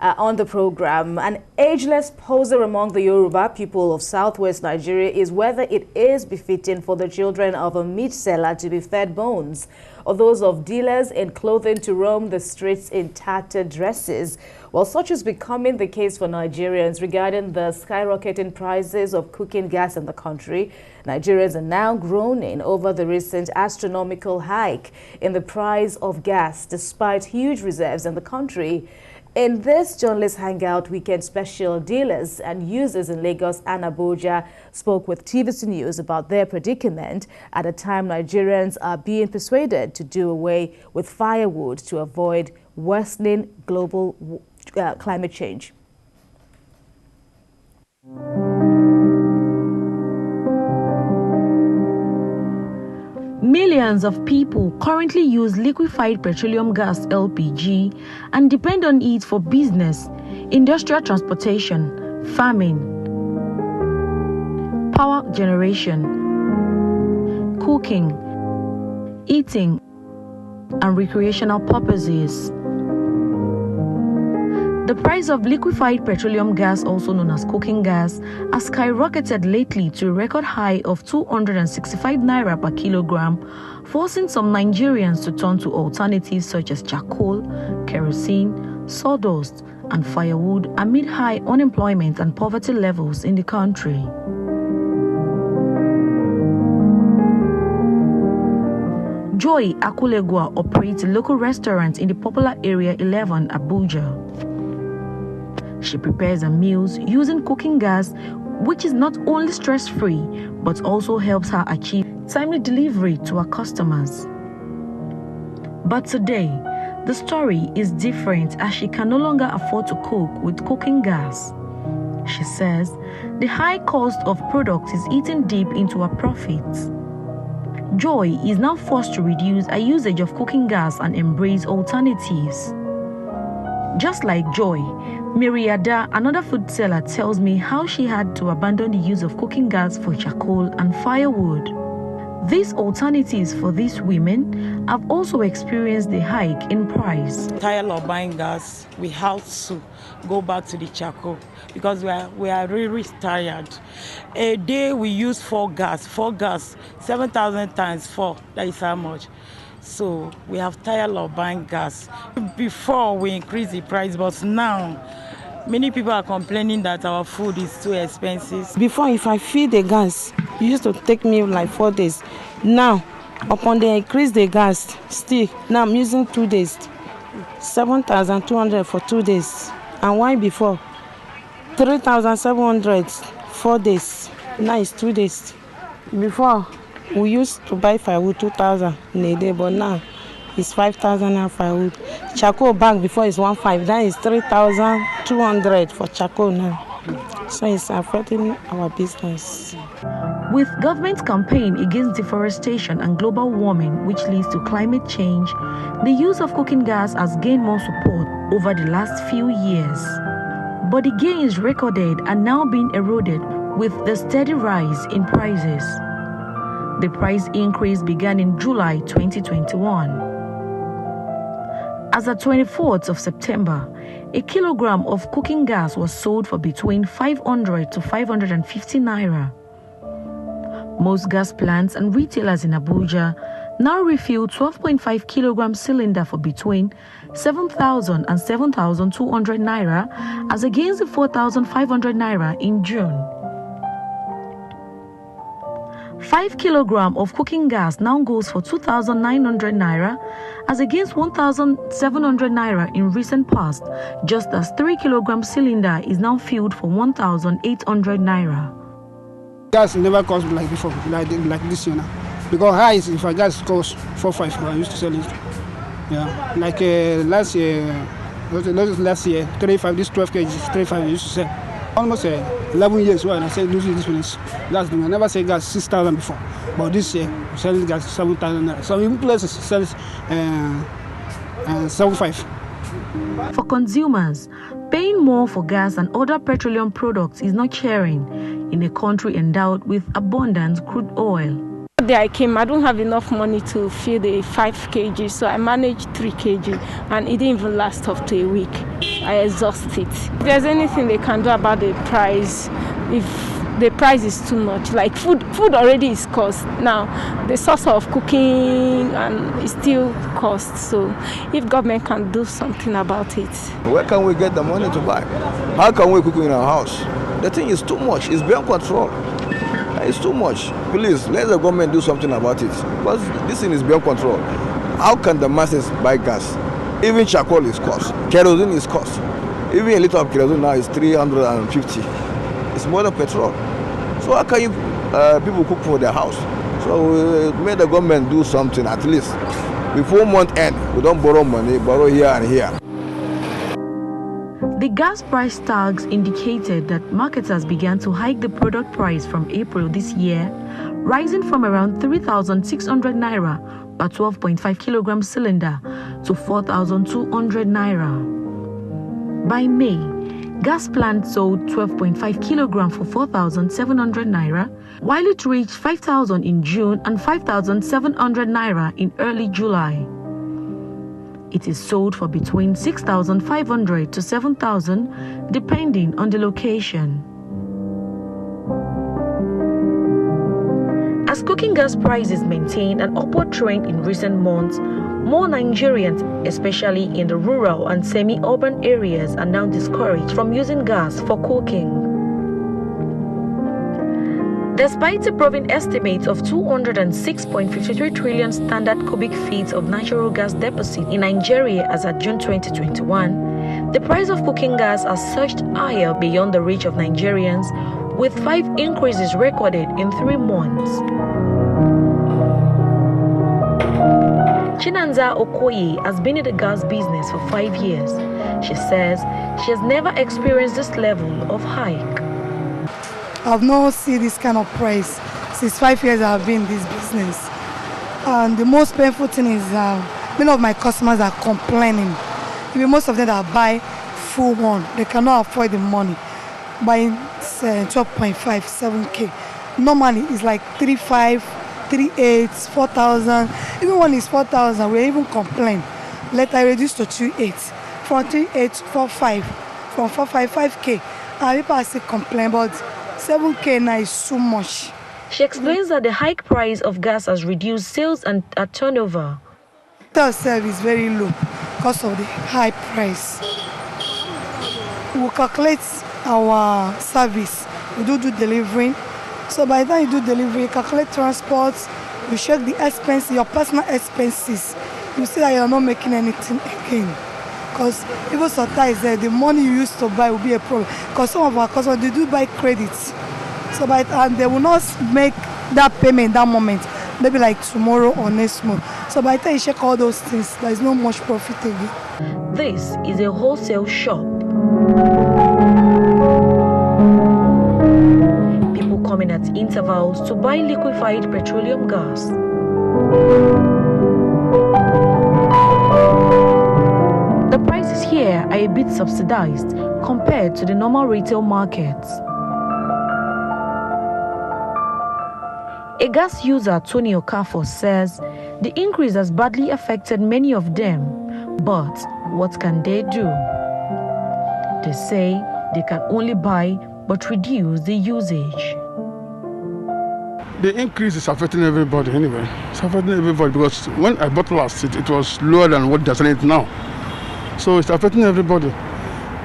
On the program, an ageless poser among the Yoruba people of southwest Nigeria is whether it is befitting for the children of a meat seller to be fed bones, or those of dealers in clothing to roam the streets in tattered dresses. Well, such is becoming the case for Nigerians regarding the skyrocketing prices of cooking gas in the country. Nigerians are now groaning over the recent astronomical hike in the price of gas, despite huge reserves in the country. In this journalist hangout weekend special, dealers and users in Lagos and Abuja spoke with TVC News about their predicament at a time Nigerians are being persuaded to do away with firewood to avoid worsening global climate change. Millions of people currently use liquefied petroleum gas (LPG) and depend on it for business, industrial transportation, farming, power generation, cooking, eating, and recreational purposes. The price of liquefied petroleum gas, also known as cooking gas, has skyrocketed lately to a record high of 265 naira per kilogram, forcing some Nigerians to turn to alternatives such as charcoal, kerosene, sawdust, and firewood amid high unemployment and poverty levels in the country. Joy Akulegua operates a local restaurant in the popular Area 11, Abuja. She prepares her meals using cooking gas, which is not only stress-free, but also helps her achieve timely delivery to her customers. But today, the story is different as she can no longer afford to cook with cooking gas. She says the high cost of products is eating deep into her profits. Joy is now forced to reduce her usage of cooking gas and embrace alternatives. Just like Joy, Miriada, another food seller, tells me how she had to abandon the use of cooking gas for charcoal and firewood. These alternatives for these women have also experienced the hike in price. Tired of buying gas, we have to go back to the charcoal because we are really tired. A day we use 4 gas, 7,000 times 4, that is how much. So we have tired of buying gas. Before we increase the price, but now many people are complaining that our food is too expensive. Before, if I fill the gas, it used to take me like 4 days. Now, upon the increase the gas, still, now I'm using 2 days. 7,200 for 2 days. And why before? 3,700, 4 days. Now it's 2 days. Before, we used to buy firewood 2,000 in a day, but now it's 5,000 now firewood. Charcoal bag before is 1,500, that is 3,200 for charcoal now. So it's affecting our business. With government campaign against deforestation and global warming, which leads to climate change, the use of cooking gas has gained more support over the last few years. But the gains recorded are now being eroded with the steady rise in prices. The price increase began in July 2021. As at 24th of September, a kilogram of cooking gas was sold for between 500 to 550 naira. Most gas plants and retailers in Abuja now refill 12.5 kilogram cylinder for between 7,000 and 7,200 naira as against the 4,500 naira in June. 5 kilogram of cooking gas now goes for 2,900 naira as against 1,700 naira in recent past, just as 3 kilogram cylinder is now filled for 1,800 naira. Gas never cost like before, like this year now. Because high is if a gas costs 4-5, I used to sell it. Yeah, like last year, 35, this 12 kg, 35 I used to sell. Almost 11 years when I said losing this place. Gas, I never said gas 6,000 before, but this year we're selling gas 7,000. So in places sells 7.5. For consumers, paying more for gas and other petroleum products is not sharing in a country endowed with abundant crude oil. The day I came, I don't have enough money to fill the 5 kg, so I managed 3 kg, and it didn't even last up to a week. I exhausted it. If there's anything they can do about the price, if the price is too much, like food already is cost. Now, the source of cooking and is still cost. So if government can do something about it. Where can we get the money to buy? How can we cook in our house? The thing is too much. It's beyond control. It's too much. Please, let the government do something about it. Because this thing is beyond control. How can the masses buy gas? Even charcoal is cost. Kerosene is cost. Even a liter of kerosene now is 350. It's more than petrol. So how can you people cook for their house? So may the government do something at least. Before month end, we don't borrow money, borrow here and here. The gas price tags indicated that marketers began to hike the product price from April this year, rising from around 3,600 naira per 12.5 kilogram cylinder to 4,200 naira. By May, gas plant sold 12.5 kilogram for 4,700 naira, while it reached 5,000 in June and 5,700 naira in early July. It is sold for between 6,500 to 7,000, depending on the location. As cooking gas prices maintain an upward trend in recent months, more Nigerians, especially in the rural and semi-urban areas, are now discouraged from using gas for cooking. Despite a proven estimate of 206.53 trillion standard cubic feet of natural gas deposit in Nigeria as at June 2021, the price of cooking gas has surged higher beyond the reach of Nigerians, with 5 increases recorded in 3 months. Chinanza Okoye has been in the gas business for 5 years. She says she has never experienced this level of hike. I've not seen this kind of price since 5 years I've been in this business. And the most painful thing is many of my customers are complaining. Even most of them that buy full one, they cannot afford the money. Buying 12.5, 7K. Normally it's like 3.5, 3.8, 4,000. Even when it's 4,000, we even complain. Later I reduce to 2.8, from 3.8 to 4.5, from 4.5, 5K. And people still complain, but 7K now is too much. She explains that the high price of gas has reduced sales and turnover. The service is very low because of the high price. We calculate our service. We do delivery. So by the time you do delivery, calculate transport, you check the expenses, your personal expenses. You see that you're not making anything again. Because even sometimes the money you used to buy will be a problem. Because some of our customers, they do buy credits. So by the time they will not make that payment in that moment, maybe like tomorrow or next month. So by the time you check all those things, there is not much profit again. This is a wholesale shop. People come in at intervals to buy liquefied petroleum gas. The prices here are a bit subsidized compared to the normal retail markets. A gas user, Tony Okafor, says the increase has badly affected many of them, but what can they do? They say they can only buy but reduce the usage. The increase is affecting everybody anyway. It's affecting everybody because when I bought last, it was lower than what they're selling it now. So it's affecting everybody,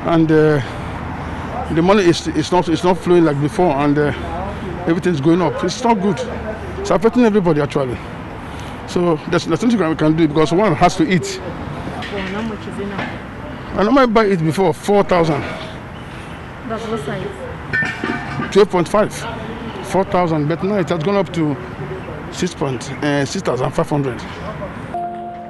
and the money is not flowing like before, and everything's going up. It's not good. It's affecting everybody actually. So there's nothing we can do because one has to eat. How much is it now? I normally buy it before 4,000. That's what size? 12.5, 4,000, but now it has gone up to 6,500.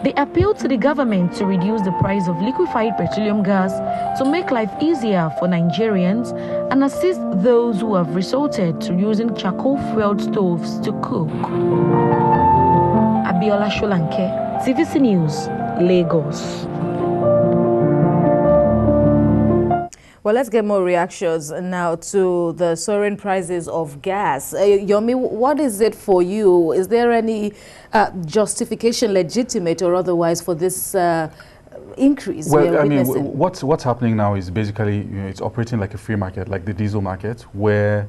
They appealed to the government to reduce the price of liquefied petroleum gas to make life easier for Nigerians and assist those who have resorted to using charcoal-fueled stoves to cook. Abiola Sholanke, TVC News, Lagos. Well, let's get more reactions now to the soaring prices of gas. Yomi, what is it for you? Is there any justification, legitimate or otherwise, for this increase? Well, I mean, what's happening now is basically, it's operating like a free market, like the diesel market, where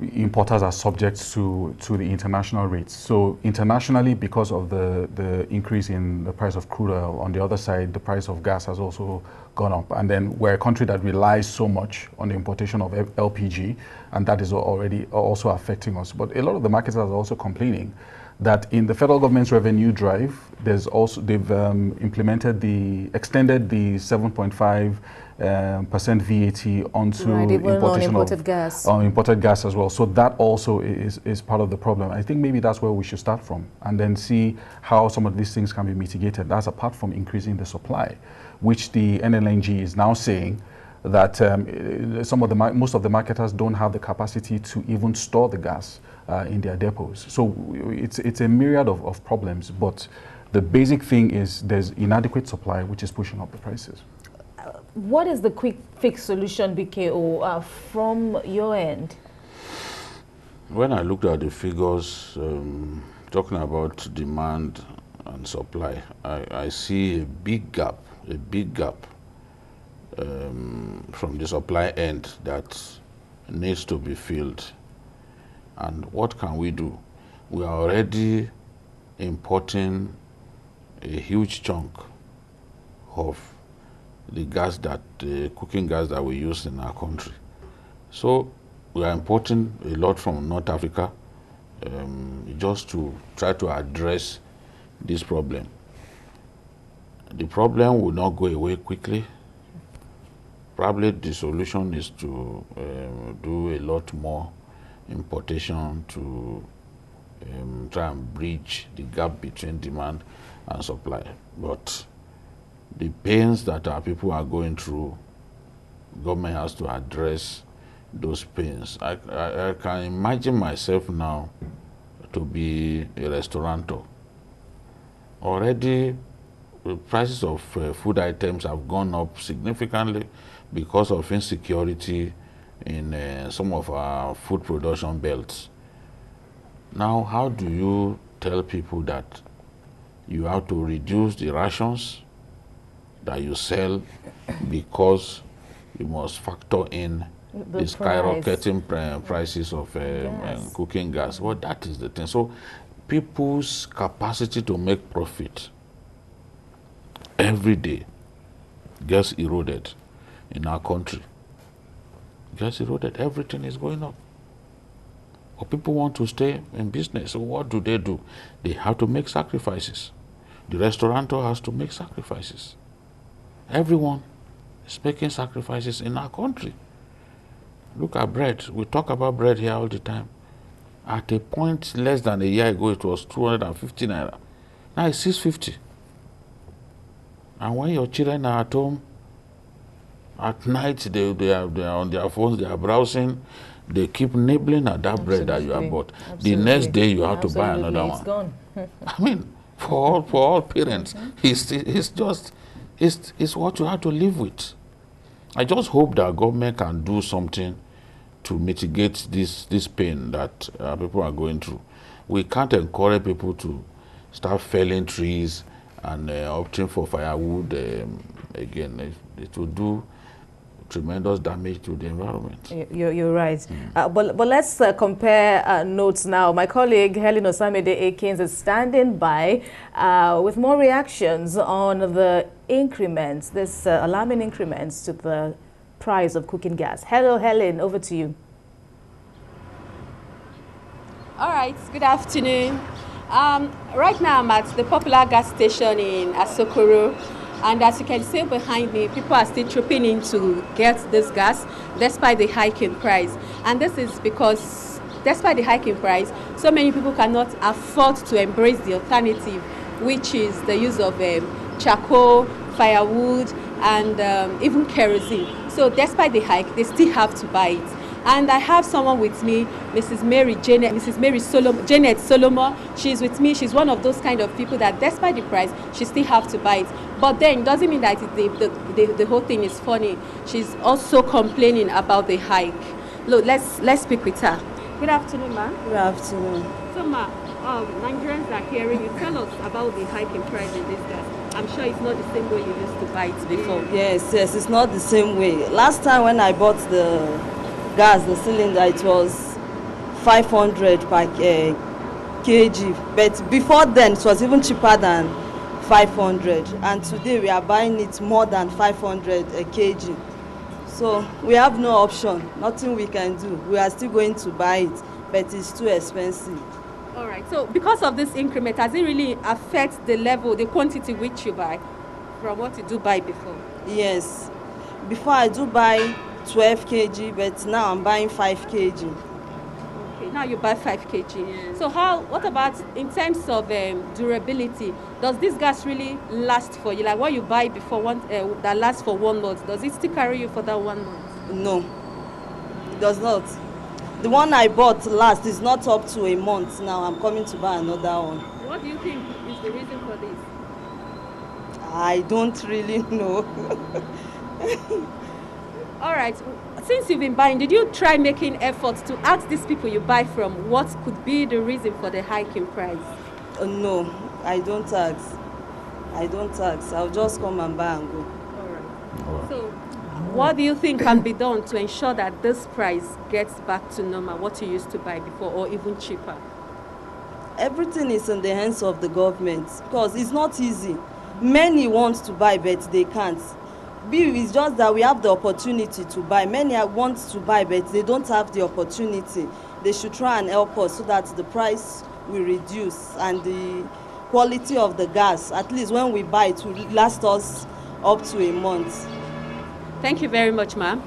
importers are subject to the international rates. So internationally, because of the increase in the price of crude oil, on the other side, the price of gas has also gone up. And then we're a country that relies so much on the importation of LPG, and that is already also affecting us. But a lot of the marketers are also complaining that in the federal government's revenue drive, they've extended the 7.5% VAT onto imported gas. Imported gas as well. So that also is part of the problem. I think maybe that's where we should start from, and then see how some of these things can be mitigated. That's apart from increasing the supply, which the NLNG is now saying that most of the marketers don't have the capacity to even store the gas in their depots. So it's a myriad of problems, but the basic thing is there's inadequate supply, which is pushing up the prices. What is the quick fix solution, BKO, from your end? When I looked at the figures, talking about demand and supply, I see a big gap from the supply end that needs to be filled. And what can we do? We are already importing a huge chunk of the gas the cooking gas that we use in our country. So we are importing a lot from North Africa just to try to address this problem. The problem will not go away quickly. Probably the solution is to do a lot more importation to try and bridge the gap between demand and supply. But the pains that our people are going through, government has to address those pains. I can imagine myself now to be a restaurateur. Already, the prices of food items have gone up significantly because of insecurity in some of our food production belts. Now, how do you tell people that you have to reduce the rations that you sell because you must factor in the skyrocketing prices of cooking gas? Well, that is the thing. So people's capacity to make profit every day gets eroded in our country. Gets eroded. Everything is going up. But people want to stay in business. So what do? They have to make sacrifices. The restaurateur has to make sacrifices. Everyone is making sacrifices in our country. Look at bread. We talk about bread here all the time. At a point less than a year ago, it was 250 naira. Now it's 650. And when your children are at home, at night they are on their phones, they are browsing, they keep nibbling at that bread that you have bought. The next day you have to buy another one. Gone. I mean, for all parents, it's what you have to live with. I just hope that government can do something to mitigate this pain that people are going through. We can't encourage people to start felling trees and opting for firewood again. It will do tremendous damage to the environment. You're right. But let's compare notes now. My colleague Helen Osamide Akins is standing by with more reactions on the increments, this alarming increments to the price of cooking gas. Hello, Helen, over to you. All right, good afternoon. Right now I'm at the popular gas station in Asokoro. And as you can see behind me, people are still trooping in to get this gas despite the hike in price. And this is because despite the hike in price, so many people cannot afford to embrace the alternative, which is the use of charcoal, firewood, and even kerosene. So despite the hike, they still have to buy it. And I have someone with me Mrs. Janet Solomon. She's with me. She's one of those kind of people that despite the price, she still have to buy it. But then it doesn't mean that the whole thing is funny. She's also complaining about the hike. Look, let's speak with her. Good afternoon, ma'am. Good afternoon. So, ma'am, Nigerians are hearing you. Tell us about the hike in price in this gas. I'm sure it's not the same way you used to buy it before. Yes, it's not the same way. Last time when I bought the gas, the cylinder, it was 500 per kg. But before then, it was even cheaper than 500. And today we are buying it more than 500 a kg. So we have no option, nothing we can do. We are still going to buy it, but it's too expensive. All right, so because of this increment, does it really affect the level, the quantity which you buy from what you do buy before? Yes. Before I do buy 12 kg, but now I'm buying 5 kg. Okay, now you buy 5 kg. Yes. So what about in terms of durability? Does this gas really last for you? Like what you buy before that lasts for 1 month, does it still carry you for that 1 month? No, it does not. The one I bought last is not up to a month now. I'm coming to buy another one. What do you think is the reason for this? I don't really know. All right. Since you've been buying, did you try making efforts to ask these people you buy from what could be the reason for the hike in price? No, I don't ask. I'll just come and buy and go. All right. So, what do you think can be done to ensure that this price gets back to normal, what you used to buy before, or even cheaper? Everything is in the hands of the government because it's not easy. Many want to buy, but they can't. It's just that we have the opportunity to buy. Many want to buy, but they don't have the opportunity. They should try and help us so that the price will reduce and the quality of the gas, at least when we buy it, will last up to a month. Thank you very much, ma'am.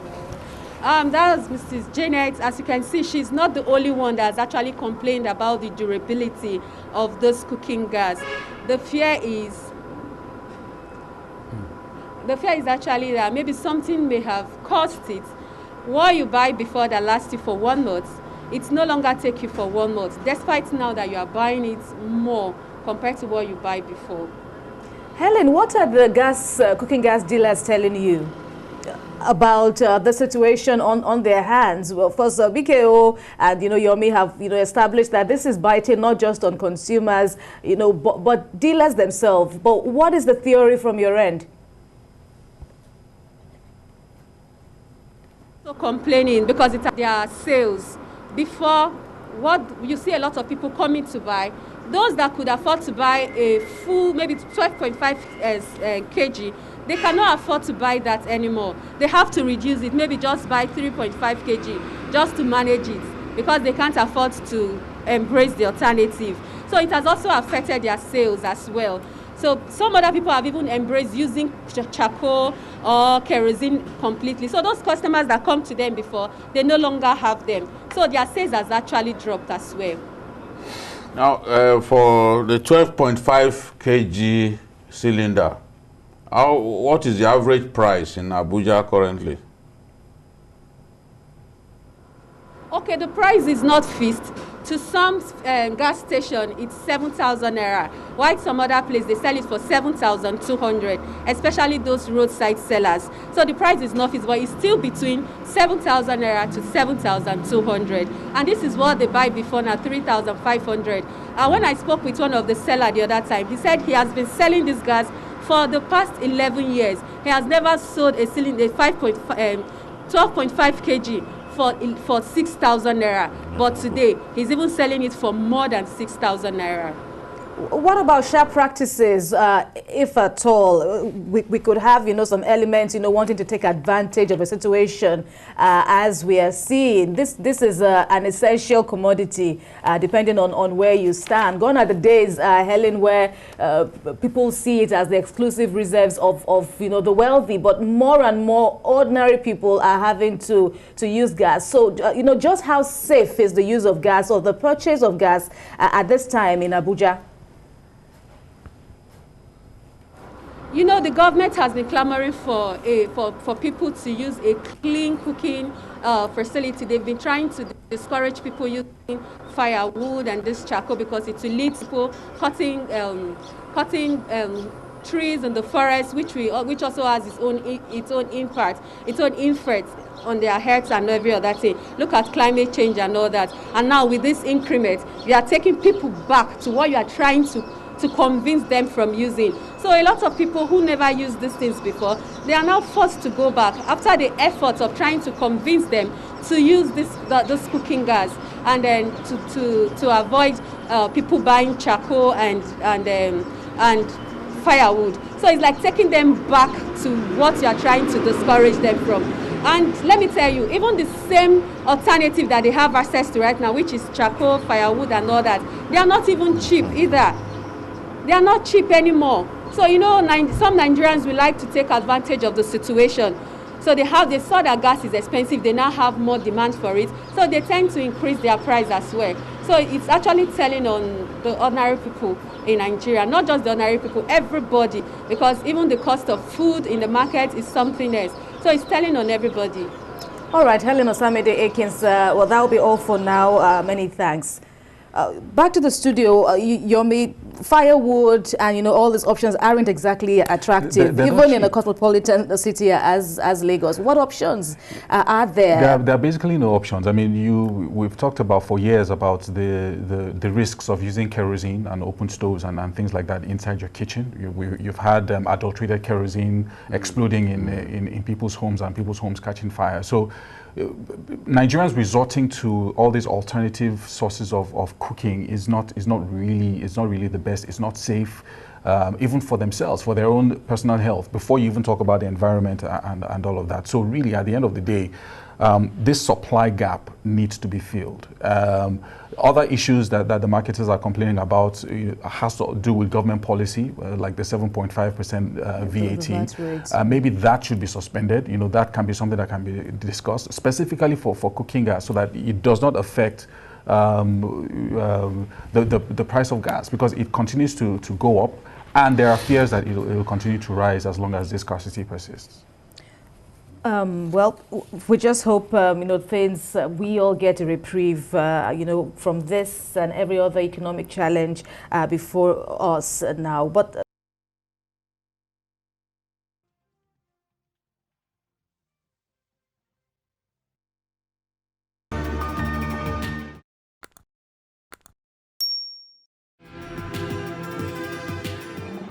That was Mrs. Janet. As you can see, she's not the only one that's actually complained about the durability of this cooking gas. The fear is actually that maybe something may have caused it. What you buy before that lasts you for 1 month, it's no longer take you for 1 month, despite now that you are buying it more compared to what you buy before. Helen, what are the cooking gas dealers telling you about the situation on their hands? Well, first, BKO and Yomi have established that this is biting not just on consumers, but dealers themselves. But what is the theory from your end? So complaining because it's their sales. Before, what you see a lot of people coming to buy, those that could afford to buy a full, maybe 12.5 kg, they cannot afford to buy that anymore. They have to reduce it, maybe just buy 3.5 kg just to manage it because they can't afford to embrace the alternative. So it has also affected their sales as well. So some other people have even embraced using charcoal or kerosene completely. So those customers that come to them before, they no longer have them. So their sales has actually dropped as well. Now, for the 12.5 kg cylinder, what is the average price in Abuja currently? Okay, the price is not fixed. To some gas station, it's 7,000 naira. While some other place, they sell it for 7,200, especially those roadside sellers. So the price is not fixed, but it's still between 7,000 naira to 7,200. And this is what they buy before now, 3,500. And when I spoke with one of the sellers the other time, he said he has been selling this gas for the past 11 years. He has never sold a cylinder, 12.5 kg. For 6,000 naira, but today he's even selling it for more than 6,000 naira. What about sharp practices, if at all? We could have, some elements, wanting to take advantage of a situation, as we are seeing. This is an essential commodity, depending on where you stand. Gone are the days, Helen, where people see it as the exclusive reserves of the wealthy, but more and more ordinary people are having to use gas. So, just how safe is the use of gas or the purchase of gas at this time in Abuja? The government has been clamoring for people to use a clean cooking facility. They've been trying to discourage people using firewood and this charcoal because it will lead to people cutting trees in the forest, which also has its own impact, its own effect on their health and every other thing. Look at climate change and all that. And now with this increment, you are taking people back to what you are trying to convince them from using. So a lot of people who never used these things before, they are now forced to go back after the effort of trying to convince them to use this cooking gas, and then to avoid people buying charcoal and firewood. So it's like taking them back to what you are trying to discourage them from. And let me tell you, even the same alternative that they have access to right now, which is charcoal, firewood and all that, they are not even cheap either. They are not cheap anymore. So, you know, some Nigerians will like to take advantage of the situation. So they saw that gas is expensive, they now have more demand for it. So they tend to increase their price as well. So it's actually telling on the ordinary people in Nigeria, not just the ordinary people, everybody, because even the cost of food in the market is something else. So it's telling on everybody. All right, Helen Osamide Akins, well, that will be all for now. Many thanks. Back to the studio, Yomi, firewood and, you know, all these options aren't exactly attractive, even in a cosmopolitan city as Lagos. What options are there? There are basically no options. I mean, we've talked about for years about the risks of using kerosene and open stoves and things like that inside your kitchen. You've had adulterated kerosene exploding in people's homes and people's homes catching fire. So Nigerians resorting to all these alternative sources of cooking is not really the best. It's not safe, even for themselves, for their own personal health, before you even talk about the environment and all of that. So really, at the end of the day, this supply gap needs to be filled. Other issues that the marketers are complaining about has to do with government policy, like the 7.5% VAT. Maybe that should be suspended. You know, that can be something that can be discussed specifically for cooking gas, so that it does not affect the price of gas, because it continues to go up, and there are fears that it will continue to rise as long as this scarcity persists. Well, we just hope, you know, we all get a reprieve, you know, from this and every other economic challenge before us now. But